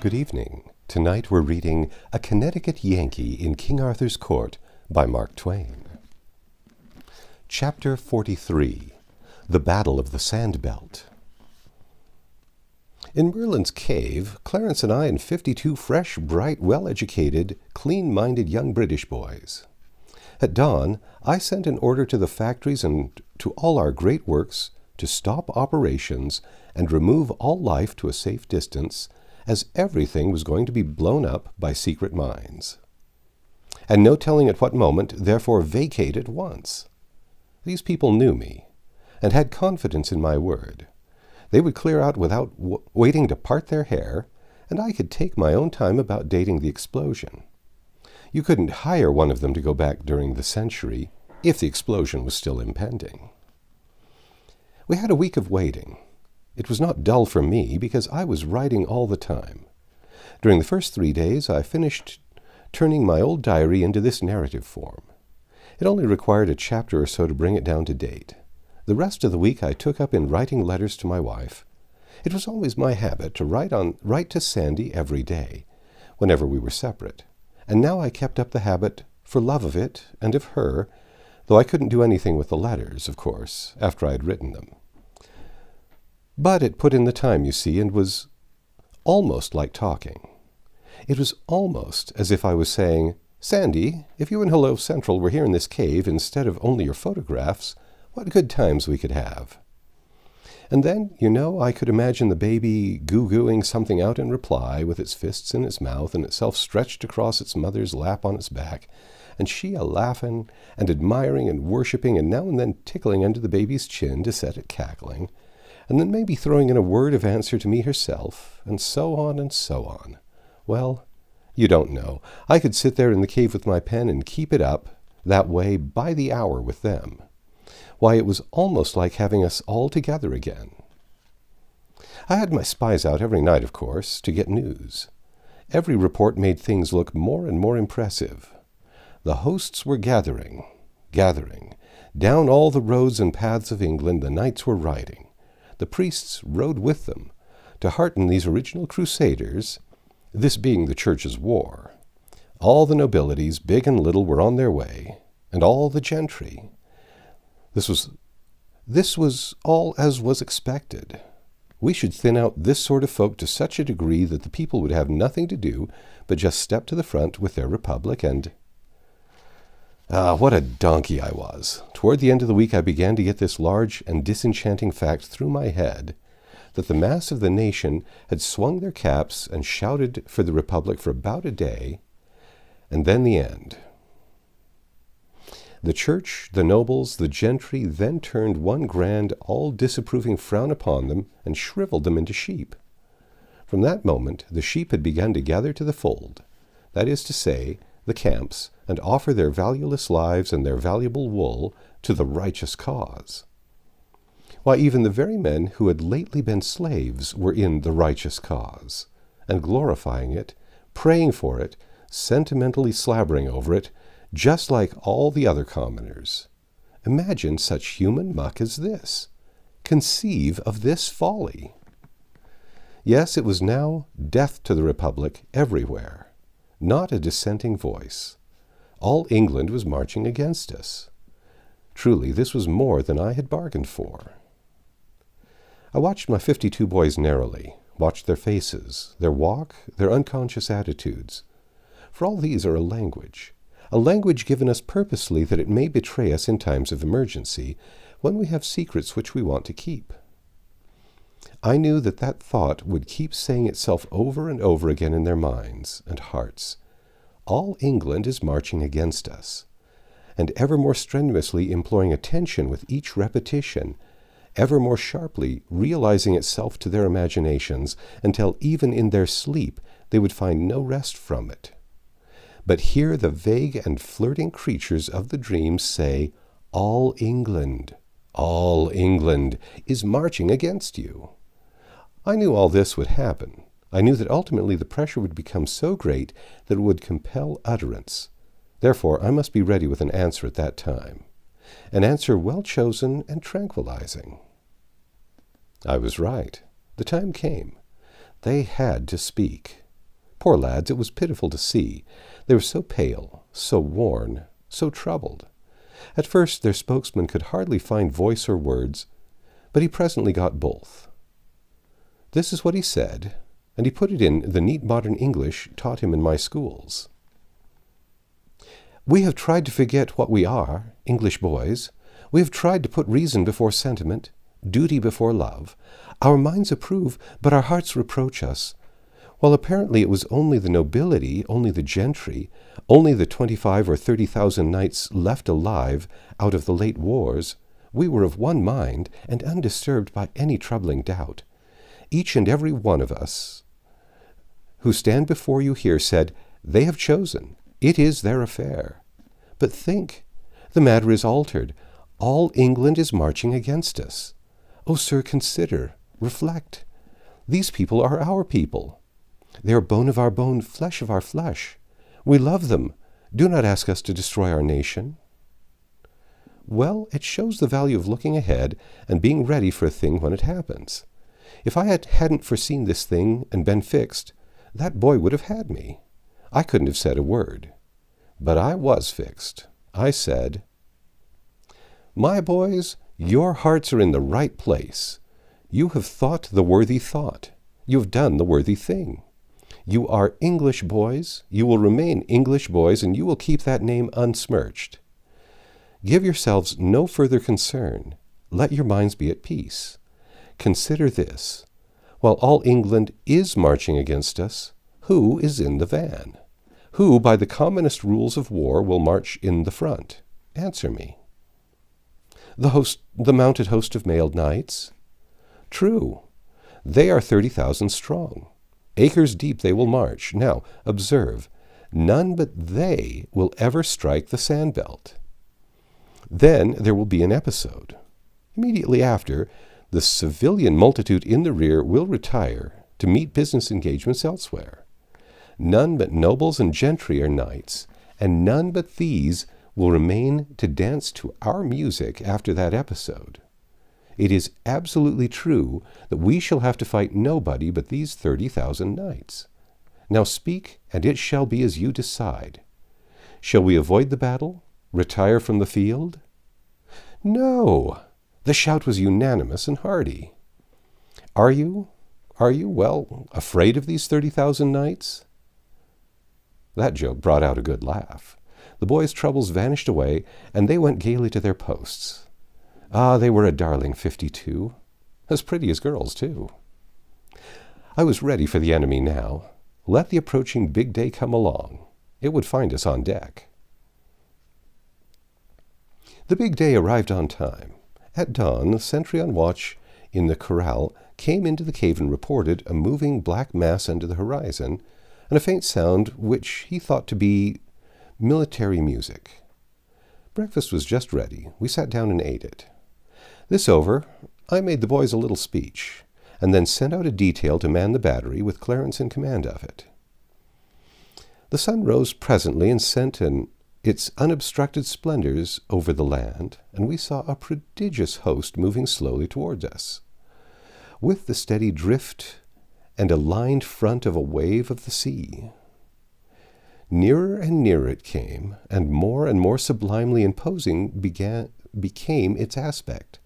Good evening. Tonight we're reading A Connecticut Yankee in King Arthur's Court by Mark Twain. Chapter 43. The Battle of the Sand Belt. In Merlin's cave, Clarence and I and 52 fresh, bright, well-educated, clean-minded young British boys. At dawn, I sent an order to the factories and to all our great works to stop operations and remove all life to a safe distance, as everything was going to be blown up by secret mines. And no telling at what moment, therefore vacate at once. These people knew me, and had confidence in my word. They would clear out without waiting to part their hair, and I could take my own time about dating the explosion. You couldn't hire one of them to go back during the century, if the explosion was still impending. We had a week of waiting. It was not dull for me, because I was writing all the time. During the first 3 days, I finished turning my old diary into this narrative form. It only required a chapter or so to bring it down to date. The rest of the week I took up in writing letters to my wife. It was always my habit to write to Sandy every day, whenever we were separate. And now I kept up the habit for love of it and of her, though I couldn't do anything with the letters, of course, after I had written them. But it put in the time, you see, and was almost like talking. It was almost as if I was saying, "Sandy, if you and Hello Central were here in this cave instead of only your photographs, what good times we could have." And then, I could imagine the baby goo-gooing something out in reply, with its fists in its mouth and itself stretched across its mother's lap on its back, and she a-laughing and admiring and worshipping and now and then tickling under the baby's chin to set it cackling, and then maybe throwing in a word of answer to me herself, and so on and so on. Well, you don't know. I could sit there in the cave with my pen and keep it up that way by the hour with them. Why, it was almost like having us all together again. I had my spies out every night, of course, to get news. Every report made things look more and more impressive. The hosts were gathering. Down all the roads and paths of England the knights were riding. The priests rode with them, to hearten these original crusaders, this being the Church's war. All the nobilities, big and little, were on their way, and all the gentry. This was all as was expected. We should thin out this sort of folk to such a degree that the people would have nothing to do but just step to the front with their republic and... what a donkey I was. Toward the end of the week I began to get this large and disenchanting fact through my head, that the mass of the nation had swung their caps and shouted for the republic for about a day, and then the end. The church, the nobles, the gentry then turned one grand, all-disapproving frown upon them and shriveled them into sheep. From that moment the sheep had begun to gather to the fold, that is to say, the camps, and offer their valueless lives and their valuable wool to the righteous cause. Why, even the very men who had lately been slaves were in the righteous cause, and glorifying it, praying for it, sentimentally slabbering over it, just like all the other commoners. Imagine such human muck as this. Conceive of this folly. Yes, it was now death to the Republic everywhere. Not a dissenting voice. All England was marching against us. Truly, this was more than I had bargained for. I watched my 52 boys narrowly, watched their faces, their walk, their unconscious attitudes. For all these are a language given us purposely that it may betray us in times of emergency, when we have secrets which we want to keep. I knew that thought would keep saying itself over and over again in their minds and hearts. All England is marching against us, and ever more strenuously imploring attention with each repetition, ever more sharply realizing itself to their imaginations, until even in their sleep they would find no rest from it. But here the vague and flirting creatures of the dreams say, all England is marching against you. I knew all this would happen. I knew that ultimately the pressure would become so great that it would compel utterance. Therefore, I must be ready with an answer at that time, an answer well chosen and tranquilizing. I was right. The time came. They had to speak. Poor lads, it was pitiful to see. They were so pale, so worn, so troubled. At first their spokesman could hardly find voice or words, but he presently got both. This is what he said, and he put it in the neat modern English taught him in my schools. We have tried to forget what we are, English boys. We have tried to put reason before sentiment, duty before love. Our minds approve, but our hearts reproach us. While apparently it was only the nobility, only the gentry, only the 25 or 30,000 knights left alive out of the late wars, we were of one mind and undisturbed by any troubling doubt. Each and every one of us who stand before you here said, they have chosen. It is their affair. But think, the matter is altered. All England is marching against us. Oh, sir, consider, reflect. These people are our people. They are bone of our bone, flesh of our flesh. We love them. Do not ask us to destroy our nation. Well, it shows the value of looking ahead and being ready for a thing when it happens. If I hadn't foreseen this thing and been fixed, that boy would have had me. I couldn't have said a word. But I was fixed. I said, my boys, your hearts are in the right place. You have thought the worthy thought. You have done the worthy thing. You are English boys. You will remain English boys, and you will keep that name unsmirched. Give yourselves no further concern. Let your minds be at peace. Consider this. While all England is marching against us, who is in the van? Who, by the commonest rules of war, will march in the front? Answer me. The mounted host of mailed knights? True. They are 30,000 strong. Acres deep they will march. Now, observe, none but they will ever strike the sandbelt. Then there will be an episode. Immediately after, the civilian multitude in the rear will retire to meet business engagements elsewhere. None but nobles and gentry are knights, and none but these will remain to dance to our music after that episode. It is absolutely true that we shall have to fight nobody but these 30,000 knights. Now speak, and it shall be as you decide. Shall we avoid the battle? Retire from the field? No! The shout was unanimous and hearty. Are you, well, afraid of these 30,000 knights? That joke brought out a good laugh. The boys' troubles vanished away, and they went gaily to their posts. Ah, they were a darling 52. As pretty as girls, too. I was ready for the enemy now. Let the approaching big day come along. It would find us on deck. The big day arrived on time. At dawn, the sentry on watch in the corral came into the cave and reported a moving black mass under the horizon, and a faint sound which he thought to be military music. Breakfast was just ready. We sat down and ate it. This over, I made the boys a little speech, and then sent out a detail to man the battery with Clarence in command of it. The sun rose presently and sent its unobstructed splendors over the land, and we saw a prodigious host moving slowly towards us, with the steady drift and a lined front of a wave of the sea. Nearer and nearer it came, and more sublimely imposing became its aspect.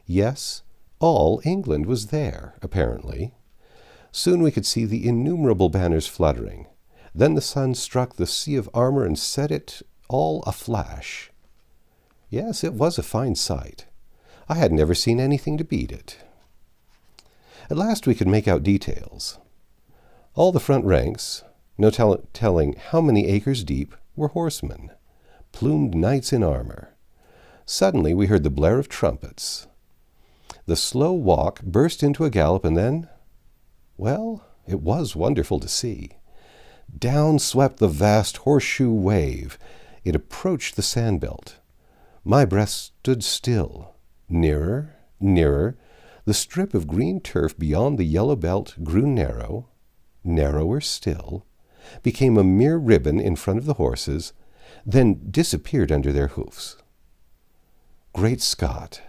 Yes, all England was there, apparently. Soon we could see the innumerable banners fluttering. Then the sun struck the sea of armor and set it all aflash. Yes, it was a fine sight. I had never seen anything to beat it. At last we could make out details. All the front ranks, no telling how many acres deep, were horsemen, plumed knights in armor. Suddenly we heard the blare of trumpets. The slow walk burst into a gallop, and then, well, it was wonderful to see. Down swept the vast horseshoe wave. It approached the sandbelt. My breath stood still. Nearer, nearer. The strip of green turf beyond the yellow belt grew narrow, narrower still, became a mere ribbon in front of the horses, then disappeared under their hoofs. Great Scott!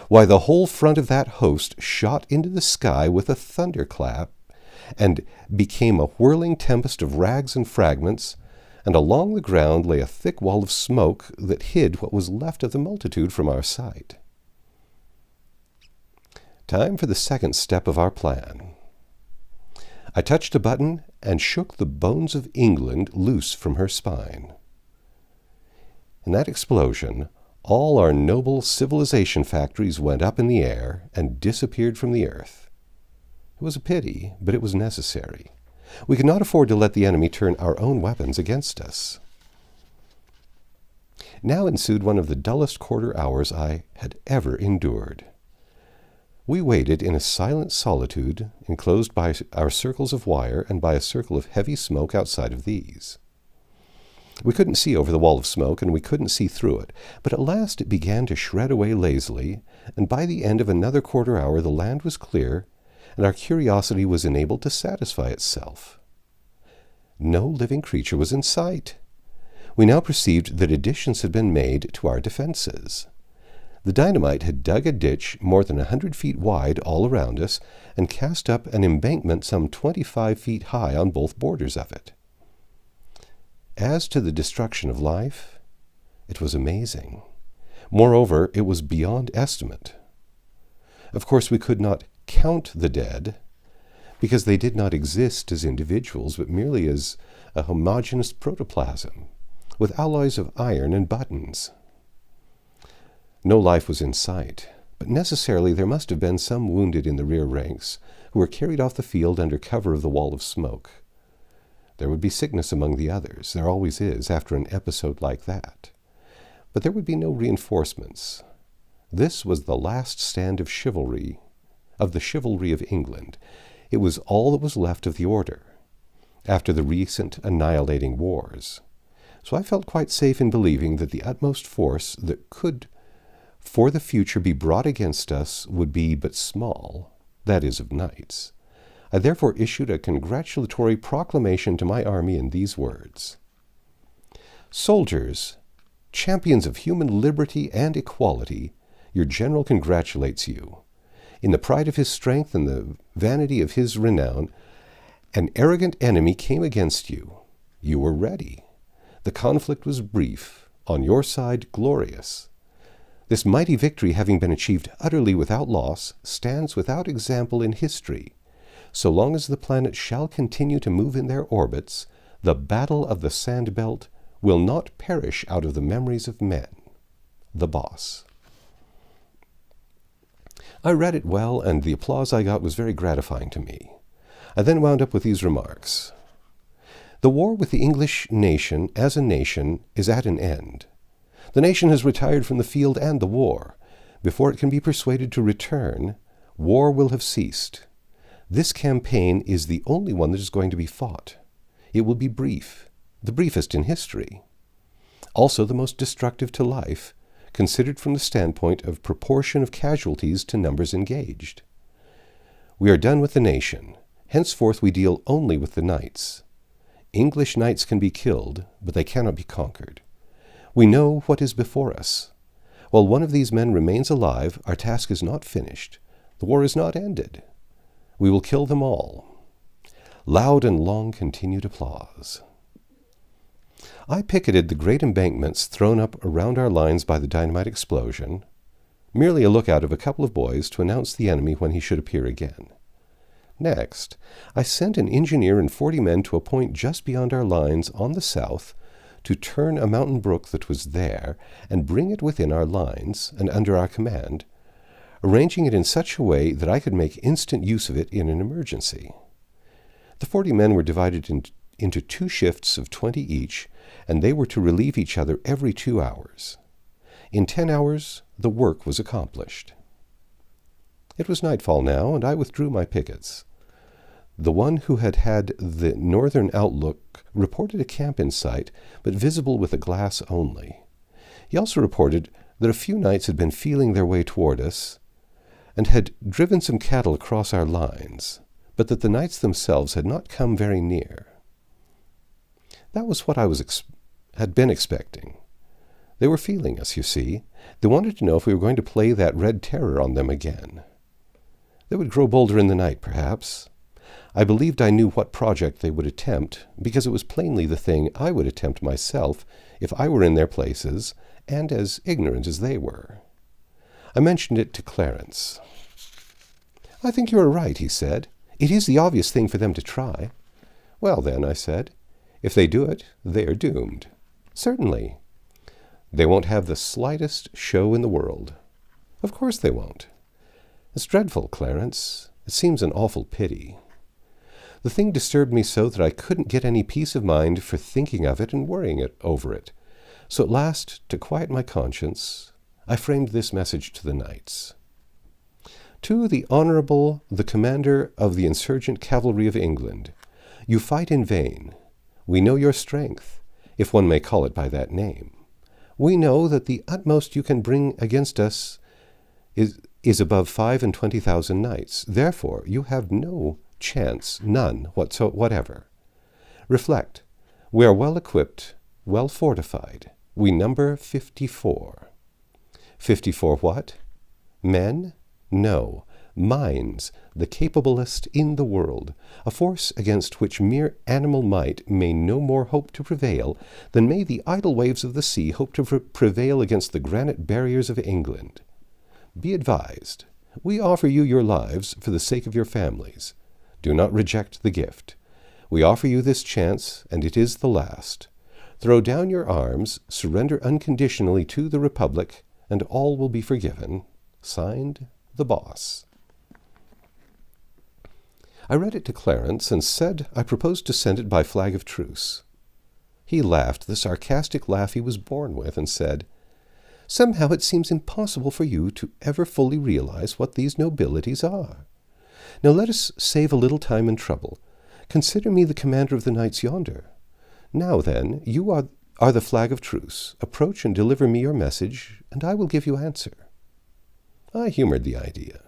Why, the whole front of that host shot into the sky with a thunderclap and became a whirling tempest of rags and fragments, and along the ground lay a thick wall of smoke that hid what was left of the multitude from our sight. Time for the second step of our plan. I touched a button and shook the bones of England loose from her spine. In that explosion, all our noble civilization factories went up in the air and disappeared from the earth. It was a pity, but it was necessary. We could not afford to let the enemy turn our own weapons against us. Now ensued one of the dullest quarter hours I had ever endured. We waited in a silent solitude, enclosed by our circles of wire and by a circle of heavy smoke outside of these. We couldn't see over the wall of smoke, and we couldn't see through it, but at last it began to shred away lazily, and by the end of another quarter hour the land was clear, and our curiosity was enabled to satisfy itself. No living creature was in sight. We now perceived that additions had been made to our defenses. The dynamite had dug a ditch more than 100 feet wide all around us and cast up an embankment some 25 feet high on both borders of it. As to the destruction of life, it was amazing. Moreover, it was beyond estimate. Of course, we could not count the dead, because they did not exist as individuals, but merely as a homogeneous protoplasm, with alloys of iron and buttons. No life was in sight, but necessarily there must have been some wounded in the rear ranks, who were carried off the field under cover of the wall of smoke. There would be sickness among the others. There always is after an episode like that. But there would be no reinforcements. This was the last stand of chivalry, of the chivalry of England. It was all that was left of the order, after the recent annihilating wars. So I felt quite safe in believing that the utmost force that could for the future be brought against us would be but small, that is, of knights. I therefore issued a congratulatory proclamation to my army in these words: Soldiers, champions of human liberty and equality, your general congratulates you. In the pride of his strength and the vanity of his renown, an arrogant enemy came against you. You were ready. The conflict was brief, on your side glorious. This mighty victory, having been achieved utterly without loss, stands without example in history. So long as the planets shall continue to move in their orbits, the battle of the sand belt will not perish out of the memories of men. The Boss. I read it well, and the applause I got was very gratifying to me. I then wound up with these remarks. The war with the English nation as a nation is at an end. The nation has retired from the field and the war. Before it can be persuaded to return, war will have ceased. This campaign is the only one that is going to be fought. It will be brief, the briefest in history. Also the most destructive to life, considered from the standpoint of proportion of casualties to numbers engaged. We are done with the nation. Henceforth we deal only with the knights. English knights can be killed, but they cannot be conquered. We know what is before us. While one of these men remains alive, our task is not finished. The war is not ended. We will kill them all. Loud and long continued applause. I picketed the great embankments thrown up around our lines by the dynamite explosion, merely a lookout of a couple of boys to announce the enemy when he should appear again. Next, I sent an engineer and 40 men to a point just beyond our lines on the south to turn a mountain brook that was there and bring it within our lines and under our command, arranging it in such a way that I could make instant use of it in an emergency. The 40 men were divided into 2 shifts of 20 each, and they were to relieve each other every 2 hours. In 10 hours, the work was accomplished. It was nightfall now, and I withdrew my pickets. The one who had had the northern outlook reported a camp in sight, but visible with a glass only. He also reported that a few knights had been feeling their way toward us, and had driven some cattle across our lines, but that the knights themselves had not come very near. That was what I had been expecting. They were feeling us, you see. They wanted to know if we were going to play that red terror on them again. They would grow bolder in the night, perhaps. I believed I knew what project they would attempt, because it was plainly the thing I would attempt myself if I were in their places, and as ignorant as they were. I mentioned it to Clarence. "I think you are right," he said. "It is the obvious thing for them to try." "Well, then," I said, "if they do it, they are doomed." "Certainly." "They won't have the slightest show in the world." "Of course they won't." "It's dreadful, Clarence. It seems an awful pity." The thing disturbed me so that I couldn't get any peace of mind for thinking of it and worrying over it. So at last, to quiet my conscience, I framed this message to the knights. "To the Honourable, the Commander of the Insurgent Cavalry of England, you fight in vain. We know your strength, if one may call it by that name. We know that the utmost you can bring against us is above 25,000 knights. Therefore, you have no chance, none whatever. Reflect. We are well equipped, well fortified. We number 54. 54 what? Men? No. Minds, the capablest in the world, a force against which mere animal might may no more hope to prevail than may the idle waves of the sea hope to prevail against the granite barriers of England. Be advised. We offer you your lives for the sake of your families. Do not reject the gift. We offer you this chance, and it is the last. Throw down your arms, surrender unconditionally to the Republic, and all will be forgiven. Signed, the Boss." I read it to Clarence and said I proposed to send it by flag of truce. He laughed the sarcastic laugh he was born with and said, "Somehow it seems impossible for you to ever fully realize what these nobilities are. Now let us save a little time and trouble. Consider me the commander of the knights yonder. Now then, you are the flag of truce. Approach and deliver me your message, and I will give you answer." I humored the idea.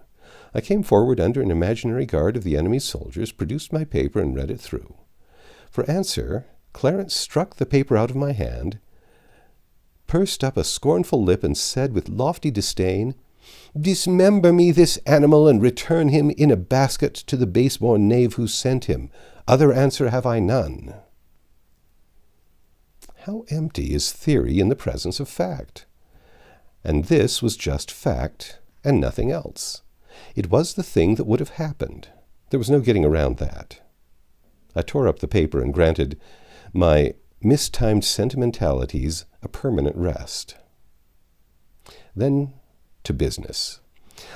I came forward under an imaginary guard of the enemy's soldiers, produced my paper, and read it through. For answer, Clarence struck the paper out of my hand, pursed up a scornful lip, and said with lofty disdain, "Dismember me this animal, and return him in a basket to the base-born knave who sent him. Other answer have I none." How empty is theory in the presence of fact! And this was just fact, and nothing else. It was the thing that would have happened. There was no getting around that. I tore up the paper and granted my mistimed sentimentalities a permanent rest. Then to business.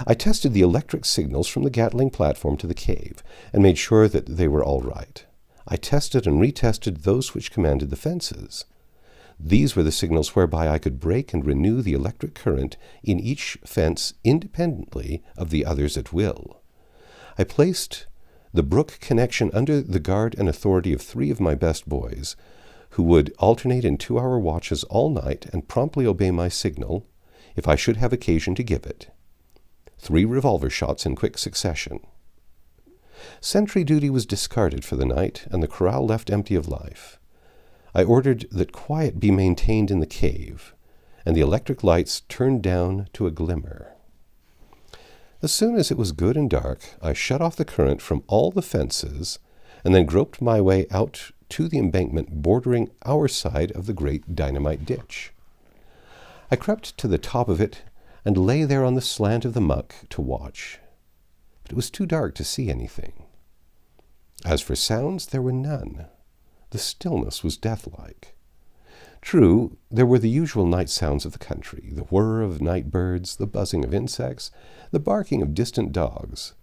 I tested the electric signals from the Gatling platform to the cave, and made sure that they were all right. I tested and retested those which commanded the fences. These were the signals whereby I could break and renew the electric current in each fence independently of the others at will. I placed the brook connection under the guard and authority of 3 of my best boys, who would alternate in 2-hour watches all night and promptly obey my signal, if I should have occasion to give it. 3 revolver shots in quick succession. Sentry duty was discarded for the night, and the corral left empty of life. I ordered that quiet be maintained in the cave, and the electric lights turned down to a glimmer. As soon as it was good and dark, I shut off the current from all the fences, and then groped my way out to the embankment bordering our side of the great dynamite ditch. I crept to the top of it and lay there on the slant of the muck to watch. But it was too dark to see anything. As for sounds, there were none. The stillness was deathlike. True, there were the usual night sounds of the country, the whir of night birds, the buzzing of insects, the barking of distant dogs,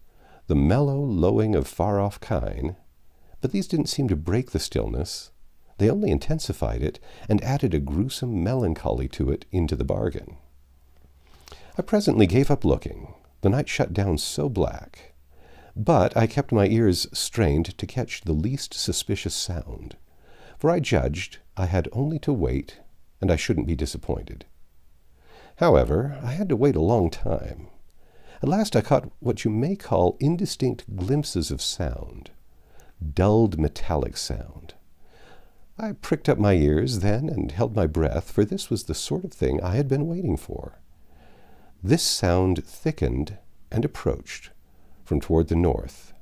the mellow lowing of far-off kine, but these didn't seem to break the stillness. They only intensified it and added a gruesome melancholy to it into the bargain. I presently gave up looking. The night shut down so black. But I kept my ears strained to catch the least suspicious sound, for I judged I had only to wait, and I shouldn't be disappointed. However, I had to wait a long time. At last I caught what you may call indistinct glimpses of sound, dulled metallic sound. I pricked up my ears then and held my breath, for this was the sort of thing I had been waiting for. This sound thickened and approached from toward the north.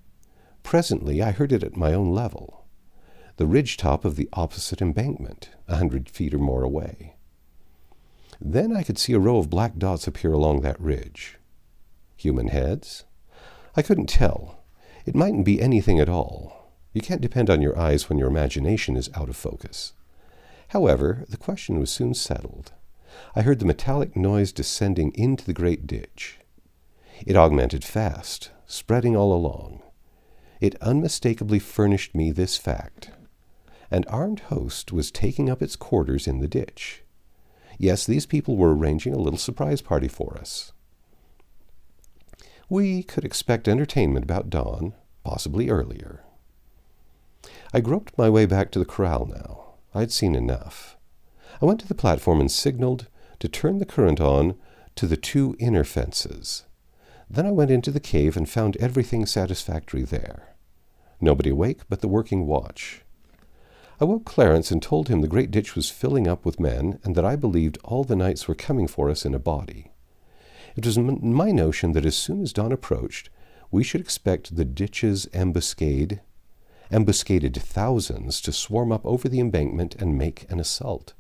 Presently I heard it at my own level, the ridge top of the opposite embankment, 100 feet or more away. Then I could see a row of black dots appear along that ridge. Human heads? I couldn't tell. It mightn't be anything at all. You can't depend on your eyes when your imagination is out of focus. However, the question was soon settled. I heard the metallic noise descending into the great ditch. It augmented fast, spreading all along. It unmistakably furnished me this fact. An armed host was taking up its quarters in the ditch. Yes, these people were arranging a little surprise party for us. We could expect entertainment about dawn, possibly earlier. I groped my way back to the corral now. I'd seen enough. I went to the platform and signaled to turn the current on to the 2 inner fences. Then I went into the cave and found everything satisfactory there. Nobody awake but the working watch. I woke Clarence and told him the great ditch was filling up with men and that I believed all the knights were coming for us in a body. It was my notion that as soon as dawn approached, we should expect the ditch's ambuscaded thousands to swarm up over the embankment and make an assault,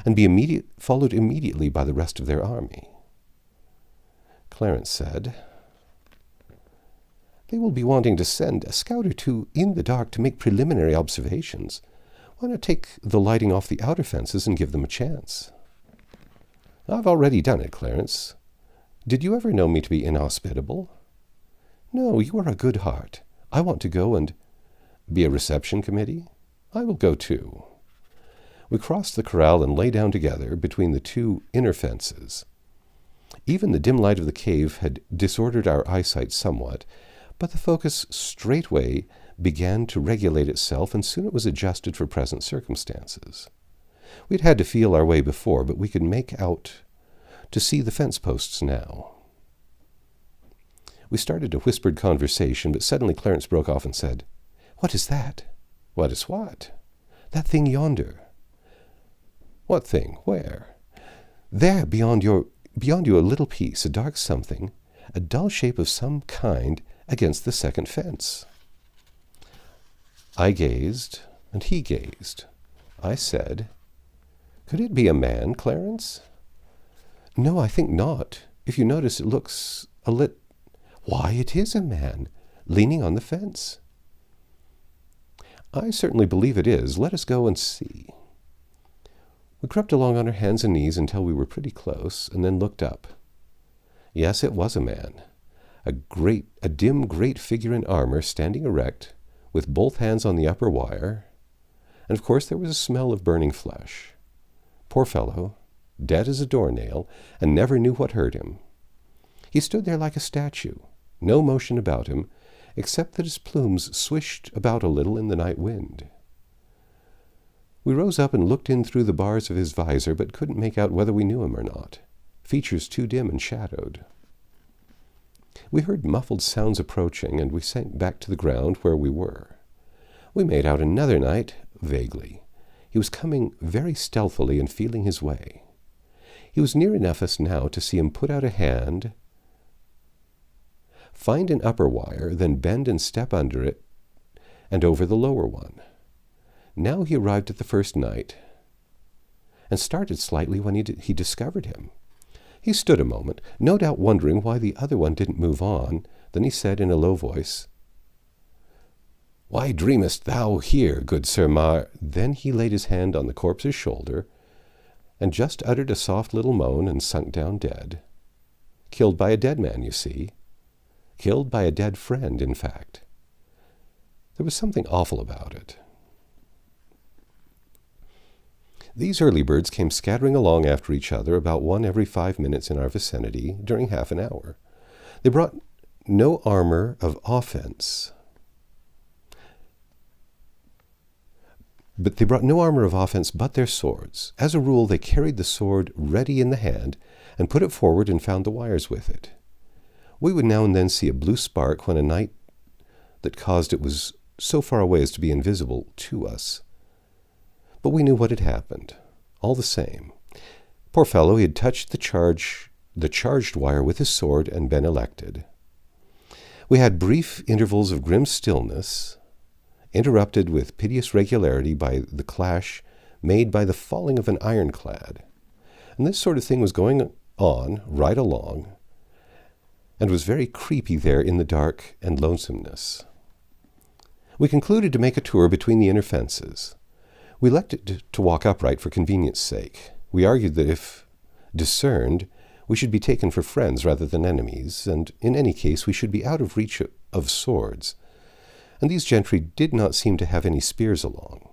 and be followed immediately by the rest of their army. Clarence said, "They will be wanting to send a scout or 2 in the dark to make preliminary observations. Why not take the lighting off the outer fences and give them a chance?" "I've already done it, Clarence. Did you ever know me to be inhospitable?" "No, you are a good heart. I want to go and—" "Be a reception committee? I will go too." We crossed the corral and lay down together between the 2 inner fences. Even the dim light of the cave had disordered our eyesight somewhat, but the focus straightway began to regulate itself, and soon it was adjusted for present circumstances. We'd had to feel our way before, but we could make out to see the fence posts now. We started a whispered conversation, but suddenly Clarence broke off and said, "What is that?" "What is what?" "That thing yonder." "What thing? Where?" "There, beyond you a little piece, a dark something, a dull shape of some kind against the second fence." I gazed, and he gazed. I said, "Could it be a man, Clarence?" "No, I think not. If you notice, it looks Why, it is a man, leaning on the fence." "I certainly believe it is. Let us go and see." We crept along on our hands and knees until we were pretty close, and then looked up. Yes, it was a man. A dim great figure in armor, standing erect, with both hands on the upper wire, and of course there was a smell of burning flesh. Poor fellow, dead as a doornail, and never knew what hurt him. He stood there like a statue, no motion about him, except that his plumes swished about a little in the night wind. We rose up and looked in through the bars of his visor, but couldn't make out whether we knew him or not, features too dim and shadowed. We heard muffled sounds approaching, and we sank back to the ground where we were. We made out another knight, vaguely. He was coming very stealthily and feeling his way. He was near enough us now to see him put out a hand, find an upper wire, then bend and step under it and over the lower one. Now he arrived at the first knight, and started slightly when he discovered him. He stood a moment, no doubt wondering why the other one didn't move on. Then he said in a low voice, "Why dreamest thou here, good Sir Then he laid his hand on the corpse's shoulder, and just uttered a soft little moan and sunk down dead. Killed by a dead man, you see. Killed by a dead friend, in fact. There was something awful about it. These early birds came scattering along after each other, about one every 5 minutes in our vicinity, during half an hour. They brought no armor of offense. But their swords. As a rule, they carried the sword ready in the hand and put it forward and found the wires with it. We would now and then see a blue spark when a knight that caused it was so far away as to be invisible to us. But we knew what had happened, all the same. Poor fellow, he had touched the charged wire with his sword and been elected. We had brief intervals of grim stillness, interrupted with piteous regularity by the clash made by the falling of an ironclad. And this sort of thing was going on right along, and was very creepy there in the dark and lonesomeness. We concluded to make a tour between the inner fences. We elected to walk upright for convenience sake. We argued that if discerned, we should be taken for friends rather than enemies, and in any case we should be out of reach of swords. And these gentry did not seem to have any spears along.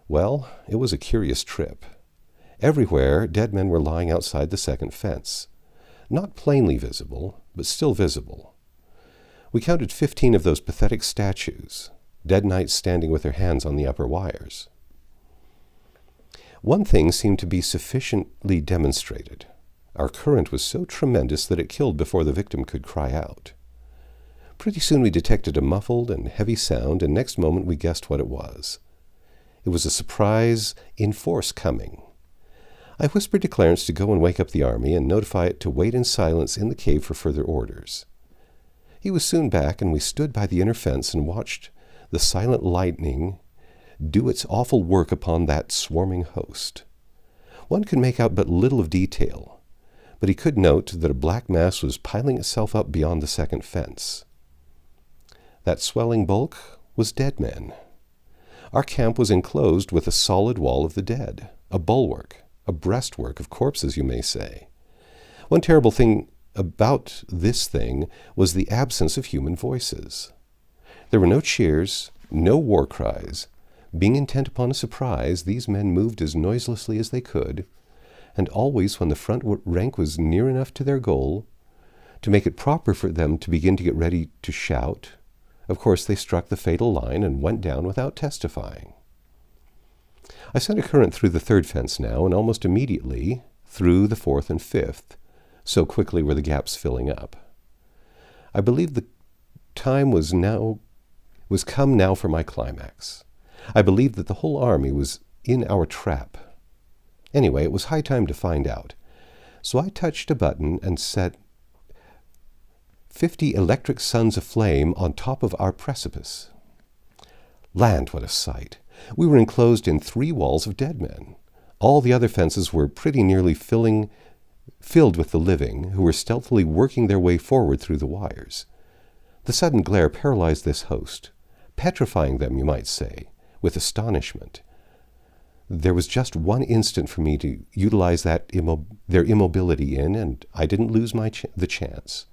Well, it was a curious trip. Everywhere dead men were lying outside the second fence, not plainly visible, but still visible. We counted 15 of those pathetic statues, dead knights standing with their hands on the upper wires. One thing seemed to be sufficiently demonstrated. Our current was so tremendous that it killed before the victim could cry out. Pretty soon we detected a muffled and heavy sound, and next moment we guessed what it was. It was a surprise in force coming. I whispered to Clarence to go and wake up the army and notify it to wait in silence in the cave for further orders. He was soon back, and we stood by the inner fence and watched the silent lightning do its awful work upon that swarming host. One could make out but little of detail, but he could note that a black mass was piling itself up beyond the second fence. That swelling bulk was dead men. Our camp was enclosed with a solid wall of the dead, a bulwark, a breastwork of corpses, you may say. One terrible thing about this thing was the absence of human voices. There were no cheers, no war cries. Being intent upon a surprise, these men moved as noiselessly as they could, and always when the front rank was near enough to their goal, to make it proper for them to begin to get ready to shout, of course they struck the fatal line and went down without testifying. I sent a current through the third fence now, and almost immediately through the fourth and fifth, so quickly were the gaps filling up. I believe the time was come now for my climax. I believed that the whole army was in our trap. Anyway, it was high time to find out. So I touched a button and set 50 electric suns aflame on top of our precipice. Land, what a sight! We were enclosed in 3 walls of dead men. All the other fences were pretty nearly filled with the living, who were stealthily working their way forward through the wires. The sudden glare paralyzed this host, petrifying them, you might say, with astonishment. There was just one instant for me to utilize their immobility in, and I didn't lose the chance.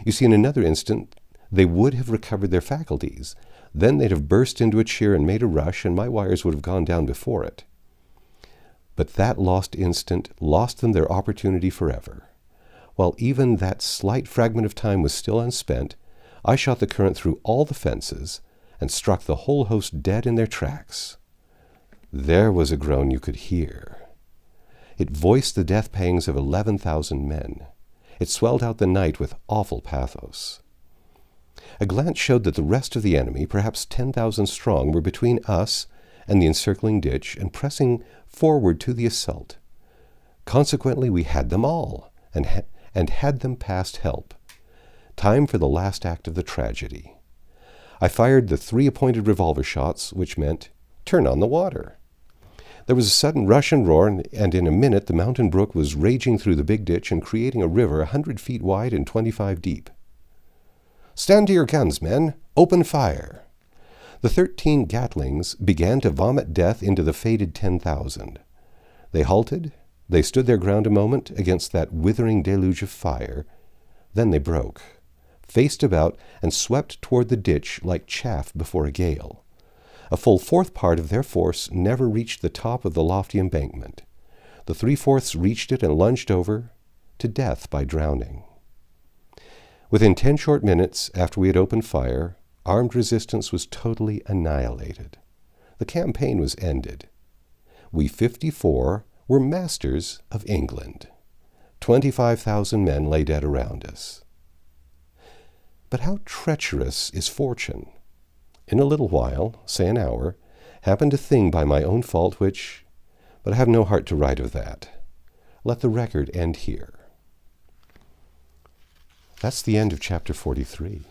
You see, in another instant, they would have recovered their faculties. Then they'd have burst into a cheer and made a rush, and my wires would have gone down before it. But that lost instant lost them their opportunity forever. While even that slight fragment of time was still unspent, I shot the current through all the fences and struck the whole host dead in their tracks. There was a groan you could hear. It voiced the death pangs of 11,000 men. It swelled out the night with awful pathos. A glance showed that the rest of the enemy, perhaps 10,000 strong, were between us and the encircling ditch and pressing forward to the assault. Consequently, we had them all, and had them past help. Time for the last act of the tragedy. I fired the 3 appointed revolver shots, which meant, turn on the water. There was a sudden rush and roar, and in a minute the mountain brook was raging through the big ditch and creating a river 100 feet wide and 25 deep. Stand to your guns, men! Open fire! The 13 Gatlings began to vomit death into the fated 10,000. They halted, they stood their ground a moment against that withering deluge of fire. Then they broke, faced about, and swept toward the ditch like chaff before a gale. A full 4th part of their force never reached the top of the lofty embankment. The 3/4 reached it and lunged over, to death by drowning. Within 10 short minutes after we had opened fire, armed resistance was totally annihilated. The campaign was ended. We 54 were masters of England. 25,000 men lay dead around us. But how treacherous is fortune! In a little while, say an hour, happened a thing by my own fault but I have no heart to write of that. Let the record end here. That's the end of chapter 43.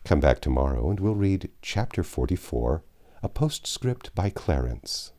Come back tomorrow and we'll read Chapter 44, a postscript by Clarence.